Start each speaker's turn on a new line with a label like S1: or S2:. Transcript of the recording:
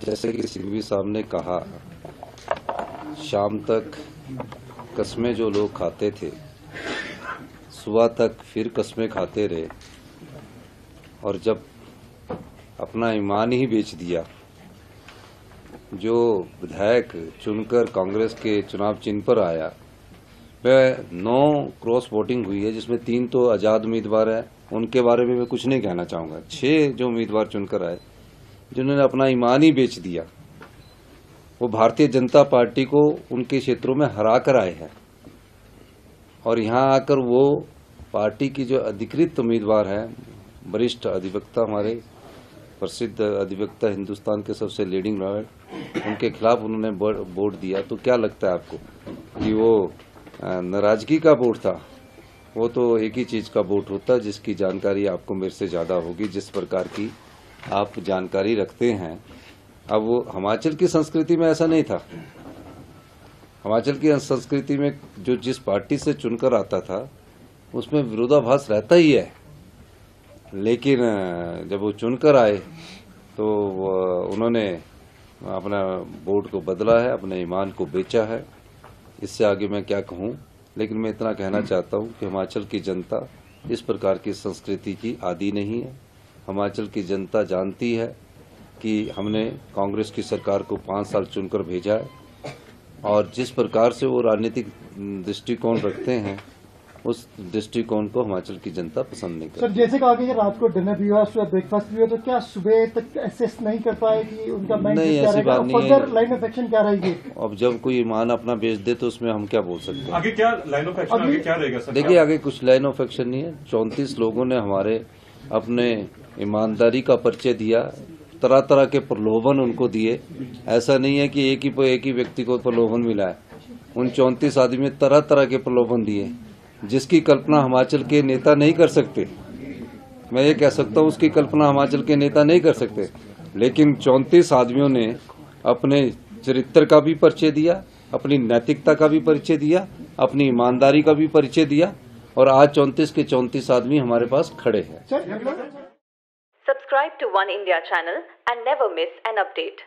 S1: जैसे कि सिंघवी साहब ने कहा, शाम तक कस्में जो लोग खाते थे, सुबह तक फिर कस्में खाते रहे, और जब अपना ईमान ही बेच दिया, जो विधायक चुनकर कांग्रेस के चुनाव चिन्ह पर आया, वह 9 क्रॉस वोटिंग हुई है, जिसमें 3 तो आजाद उम्मीदवार हैं। उनके बारे में मैं कुछ नहीं कहना चाहूँगा। 6 जो उम्मीदवार चुनकर आए, जिन्होंने अपना ईमान ही बेच दिया, वो भारतीय जनता पार्टी को उनके क्षेत्रों में हरा कर आए हैं, और यहाँ आकर वो पार्टी की जो अधिकृत उम्मीदवार हैं, वरिष्ठ अधिवक्ता, हमारे प्रसिद्ध अधिवक्ता, हिंदुस्तान के सबसे लीडिंग लॉयर, उनके खिलाफ उन्होंने वोट दिया। तो क्या लगता है आपको कि वो नाराजगी का वोट था? वो तो एक ही चीज का वोट होता है, जिसकी जानकारी आपको मेरे से ज्यादा होगी, जिस प्रकार की आप जानकारी रखते हैं। अब वो हिमाचल की संस्कृति में ऐसा नहीं था। हिमाचल की संस्कृति में जो जिस पार्टी से चुनकर आता था, उसमें विरोधाभास रहता ही है, लेकिन जब वो चुनकर आए तो उन्होंने अपना वोट को बदला है, अपने ईमान को बेचा है। इससे आगे मैं क्या कहूँ, लेकिन मैं इतना कहना चाहता हूँ कि हिमाचल की जनता इस प्रकार की संस्कृति की आदी नहीं है। हिमाचल की जनता जानती है कि हमने कांग्रेस की सरकार को 5 साल चुनकर भेजा है, और जिस प्रकार से वो राजनीतिक दृष्टिकोण रखते हैं, उस दृष्टिकोण को हिमाचल की जनता पसंद नहीं करती।
S2: सर, जैसे कहा कि रात को डिनर भी हुआ, सुबह ब्रेकफास्ट भी हुआ, तो क्या सुबह तक एसेस नहीं कर पाए कि उनका माइंड
S1: नहीं,
S2: क्या
S1: ऐसी
S2: रहेगा,
S1: बात नहीं
S2: फर्दर
S1: है।
S2: लाइन ऑफ एक्शन क्या रहेगी? अब
S1: जब कोई ईमान अपना बेच दे तो उसमें हम क्या बोल सकते हैं?
S3: आगे क्या लाइन ऑफ एक्शन, आगे क्या रहेगा सर?
S1: देखिए, आगे कुछ लाइन ऑफ एक्शन नहीं है। 34 लोगों ने हमारे अपने ईमानदारी का परिचय दिया, तरह तरह के प्रलोभन उनको दिए। ऐसा नहीं है कि एक ही व्यक्ति को प्रलोभन मिला है। उन 34 आदमी में तरह तरह के प्रलोभन दिए, जिसकी कल्पना हिमाचल के नेता नहीं कर सकते। मैं ये कह सकता हूँ, उसकी कल्पना हिमाचल के नेता नहीं कर सकते। लेकिन 34 आदमियों ने अपने चरित्र का भी परिचय दिया, अपनी नैतिकता का भी परिचय दिया, अपनी ईमानदारी का भी परिचय दिया, और आज 34 के 34 आदमी हमारे पास खड़े हैं।
S4: Subscribe to One India channel and never miss an update.